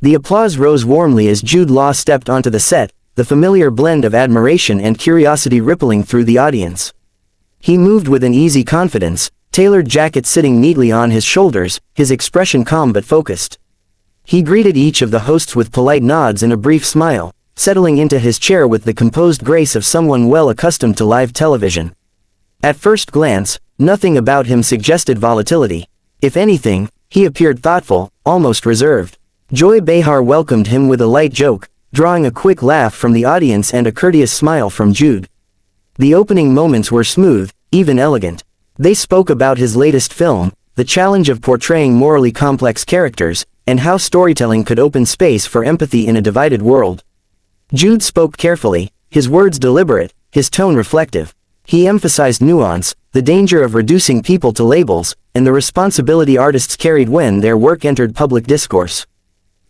The applause rose warmly as Jude Law stepped onto the set, the familiar blend of admiration and curiosity rippling through the audience. He moved with an easy confidence, tailored jacket sitting neatly on his shoulders, his expression calm but focused. He greeted each of the hosts with polite nods and a brief smile, settling into his chair with the composed grace of someone well accustomed to live television. At first glance, nothing about him suggested volatility. If anything, he appeared thoughtful, almost reserved. Joy Behar welcomed him with a light joke, drawing a quick laugh from the audience and a courteous smile from Jude. The opening moments were smooth, even elegant. They spoke about his latest film, the challenge of portraying morally complex characters, and how storytelling could open space for empathy in a divided world. Jude spoke carefully, his words deliberate, his tone reflective. He emphasized nuance, the danger of reducing people to labels, and the responsibility artists carried when their work entered public discourse.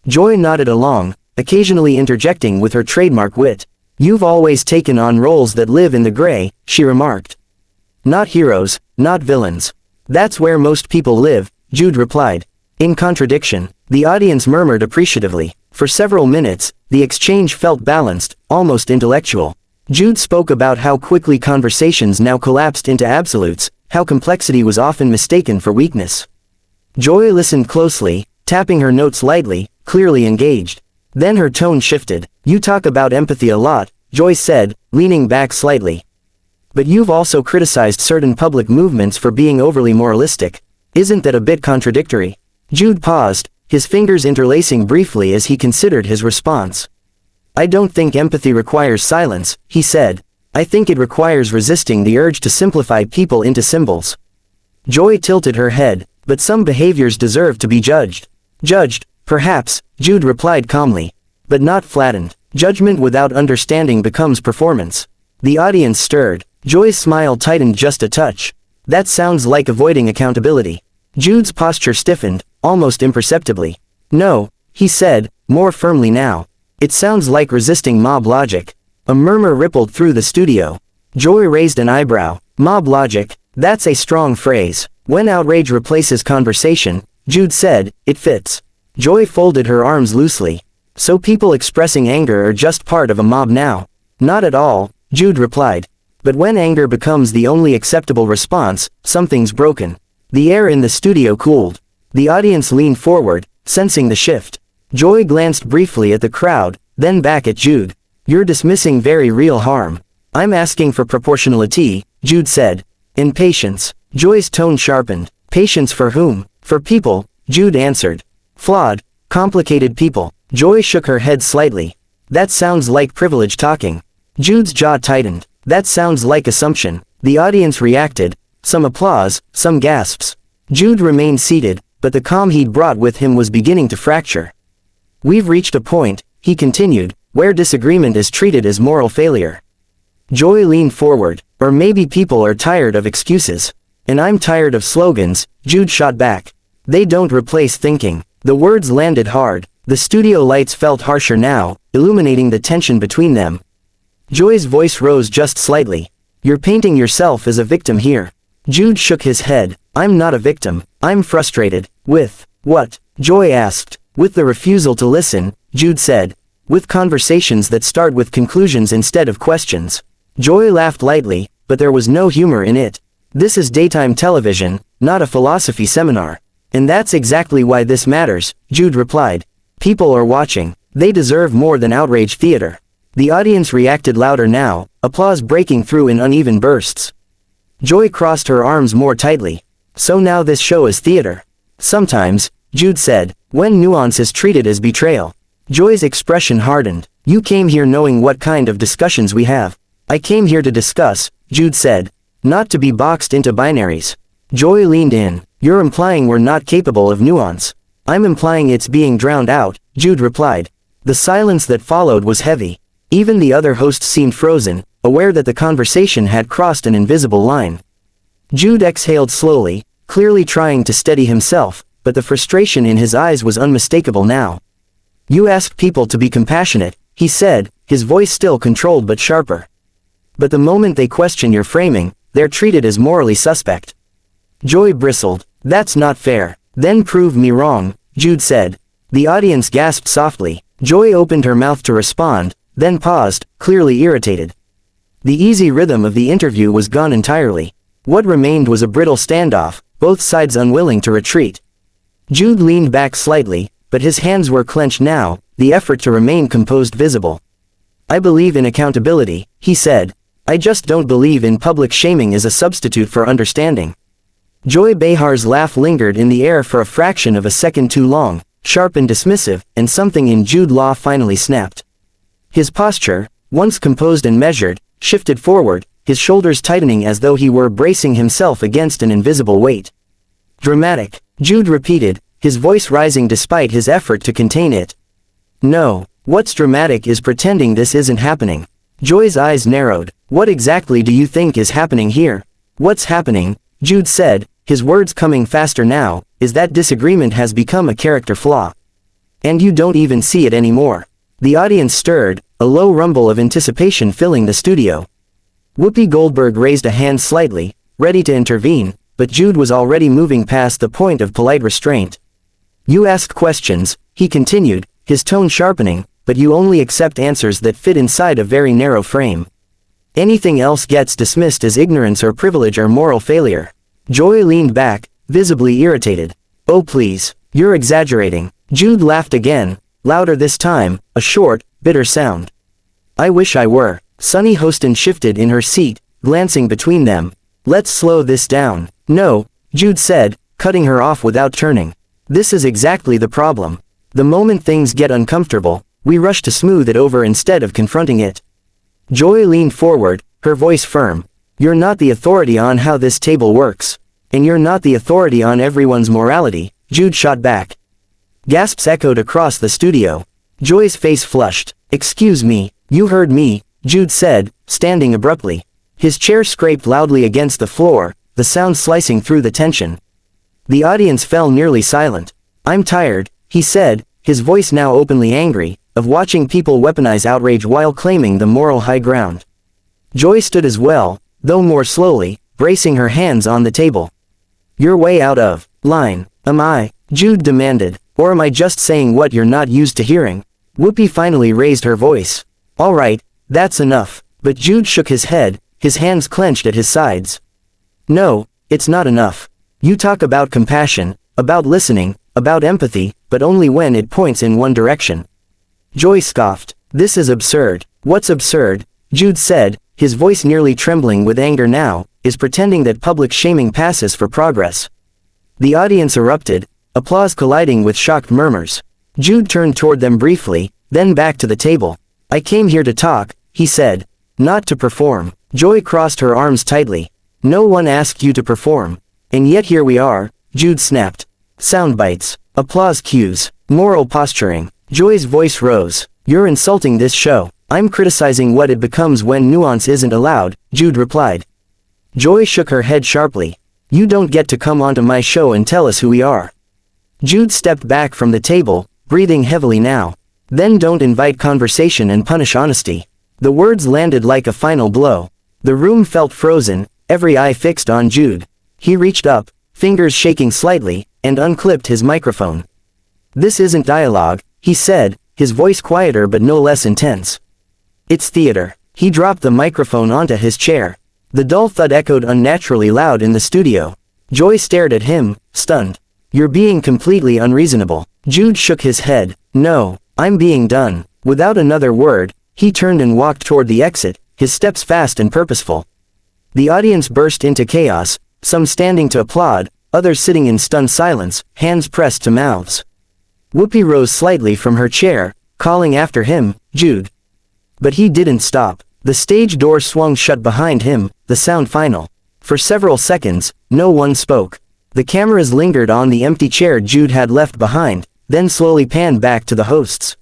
Joy nodded along, occasionally interjecting with her trademark wit. "You've always taken on roles that live in the gray," she remarked. "Not heroes, not villains. That's where most people live," Jude replied. In contradiction, the audience murmured appreciatively. For several minutes, the exchange felt balanced, almost intellectual. Jude spoke about how quickly conversations now collapsed into absolutes, how complexity was often mistaken for weakness. Joy listened closely, tapping her notes lightly, clearly engaged. Then her tone shifted. "You talk about empathy a lot," Joy said, leaning back slightly. "But you've also criticized certain public movements for being overly moralistic. Isn't that a bit contradictory?" Jude paused, his fingers interlacing briefly as he considered his response. "I don't think empathy requires silence," he said. "I think it requires resisting the urge to simplify people into symbols." Joy tilted her head, "But some behaviors deserve to be judged." "Judged, perhaps," Jude replied calmly. "But not flattened. Judgment without understanding becomes performance." The audience stirred. Joy's smile tightened just a touch. "That sounds like avoiding accountability." Jude's posture stiffened, almost imperceptibly. "No," he said, more firmly now. "It sounds like resisting mob logic." A murmur rippled through the studio. Joy raised an eyebrow. "Mob logic, that's a strong phrase. When outrage replaces conversation," Jude said, "it fits." Joy folded her arms loosely. "So people expressing anger are just part of a mob now?" "Not at all," Jude replied. "But when anger becomes the only acceptable response, something's broken." The air in the studio cooled. The audience leaned forward, sensing the shift. Joy glanced briefly at the crowd, then back at Jude. "You're dismissing very real harm." "I'm asking for proportionality," Jude said. "And patience." Joy's tone sharpened. "Patience for whom?" "For people," Jude answered. "Flawed, complicated people." Joy shook her head slightly. "That sounds like privilege talking." Jude's jaw tightened. "That sounds like assumption." The audience reacted. Some applause, some gasps. Jude remained seated, but the calm he'd brought with him was beginning to fracture. "We've reached a point," he continued, "where disagreement is treated as moral failure." Joy leaned forward. "Or maybe people are tired of excuses." "And I'm tired of slogans," Jude shot back. "They don't replace thinking." The words landed hard. The studio lights felt harsher now, illuminating the tension between them. Joy's voice rose just slightly. "You're painting yourself as a victim here." Jude shook his head. "I'm not a victim. I'm frustrated." "With what?" Joy asked. "With the refusal to listen," Jude said. "With conversations that start with conclusions instead of questions." Joy laughed lightly, but there was no humor in it. "This is daytime television, not a philosophy seminar." "And that's exactly why this matters," Jude replied. "People are watching. They deserve more than outrage theater." The audience reacted louder now, applause breaking through in uneven bursts. Joy crossed her arms more tightly. "So now this show is theater." "Sometimes," Jude said, "when nuance is treated as betrayal." Joy's expression hardened. "You came here knowing what kind of discussions we have." "I came here to discuss," Jude said. "Not to be boxed into binaries." Joy leaned in. "You're implying we're not capable of nuance." "I'm implying it's being drowned out," Jude replied. The silence that followed was heavy. Even the other hosts seemed frozen, aware that the conversation had crossed an invisible line. Jude exhaled slowly, clearly trying to steady himself, but the frustration in his eyes was unmistakable now. "You ask people to be compassionate," he said, his voice still controlled but sharper. "But the moment they question your framing, they're treated as morally suspect." Joy bristled. "That's not fair." "Then prove me wrong," Jude said. The audience gasped softly. Joy opened her mouth to respond, then paused, clearly irritated. The easy rhythm of the interview was gone entirely. What remained was a brittle standoff, both sides unwilling to retreat. Jude leaned back slightly, but his hands were clenched now, the effort to remain composed visible. "I believe in accountability," he said. "I just don't believe in public shaming as a substitute for understanding." Joy Behar's laugh lingered in the air for a fraction of a second too long, sharp and dismissive, and something in Jude Law finally snapped. His posture, once composed and measured, shifted forward, his shoulders tightening as though he were bracing himself against an invisible weight. "Dramatic," Jude repeated, his voice rising despite his effort to contain it. "No, what's dramatic is pretending this isn't happening." Joy's eyes narrowed. "What exactly do you think is happening here?" "What's happening," Jude said, his words coming faster now, "is that disagreement has become a character flaw. And you don't even see it anymore." The audience stirred, a low rumble of anticipation filling the studio. Whoopi Goldberg raised a hand slightly, ready to intervene, but Jude was already moving past the point of polite restraint. "You ask questions," he continued, his tone sharpening, "but you only accept answers that fit inside a very narrow frame. Anything else gets dismissed as ignorance or privilege or moral failure." Joy leaned back, visibly irritated. "Oh please, you're exaggerating." Jude laughed again, louder this time, a short, bitter sound. "I wish I were." Sunny Hostin shifted in her seat, glancing between them. "Let's slow this down." "No," Jude said, cutting her off without turning. "This is exactly the problem. The moment things get uncomfortable, we rush to smooth it over instead of confronting it." Joy leaned forward, her voice firm. "You're not the authority on how this table works. And you're not the authority on everyone's morality," Jude shot back. Gasps echoed across the studio. Joy's face flushed. "Excuse me, you heard me," Jude said, standing abruptly. His chair scraped loudly against the floor, the sound slicing through the tension. The audience fell nearly silent. "I'm tired," he said, his voice now openly angry, "of watching people weaponize outrage while claiming the moral high ground." Joy stood as well, though more slowly, bracing her hands on the table. "You're way out of line, am I?" Jude demanded. "Or am I just saying what you're not used to hearing?" Whoopi finally raised her voice. "All right, that's enough," but Jude shook his head, his hands clenched at his sides. "No, it's not enough. You talk about compassion, about listening, about empathy, but only when it points in one direction." Joy scoffed. "This is absurd." "What's absurd," Jude said, his voice nearly trembling with anger now, "is pretending that public shaming passes for progress." The audience erupted, applause colliding with shocked murmurs. Jude turned toward them briefly, then back to the table. "I came here to talk," he said. "Not to perform." Joy crossed her arms tightly. "No one asked you to perform. And yet here we are," Jude snapped. Sound bites, applause cues, moral posturing. Joy's voice rose. "You're insulting this show." "I'm criticizing what it becomes when nuance isn't allowed," Jude replied. Joy shook her head sharply. "You don't get to come onto my show and tell us who we are." Jude stepped back from the table, breathing heavily now. "Then don't invite conversation and punish honesty." The words landed like a final blow. The room felt frozen, every eye fixed on Jude. He reached up, fingers shaking slightly, and unclipped his microphone. "This isn't dialogue," he said, his voice quieter but no less intense. "It's theater." He dropped the microphone onto his chair. The dull thud echoed unnaturally loud in the studio. Joy stared at him, stunned. "You're being completely unreasonable." Jude shook his head. "No, I'm being done." Without another word, he turned and walked toward the exit, his steps fast and purposeful. The audience burst into chaos, some standing to applaud, others sitting in stunned silence, hands pressed to mouths. Whoopi rose slightly from her chair, calling after him, "Jude." But he didn't stop. The stage door swung shut behind him, the sound final. For several seconds, no one spoke. The cameras lingered on the empty chair Jude had left behind, then slowly panned back to the hosts.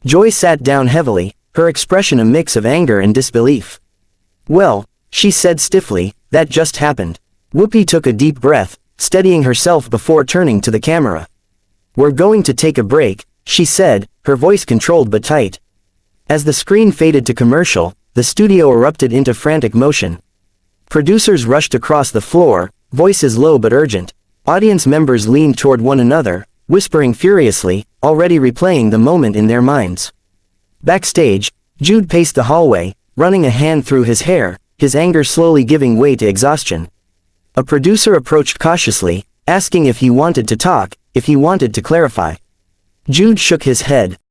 Joy sat down heavily, her expression a mix of anger and disbelief. "Well," she said stiffly, "that just happened." Whoopi took a deep breath, steadying herself before turning to the camera. "We're going to take a break," she said, her voice controlled but tight. As the screen faded to commercial, the studio erupted into frantic motion. Producers rushed across the floor, voices low but urgent. Audience members leaned toward one another, whispering furiously, already replaying the moment in their minds. Backstage, Jude paced the hallway, running a hand through his hair, his anger slowly giving way to exhaustion. A producer approached cautiously, asking if he wanted to talk, if he wanted to clarify. Jude shook his head,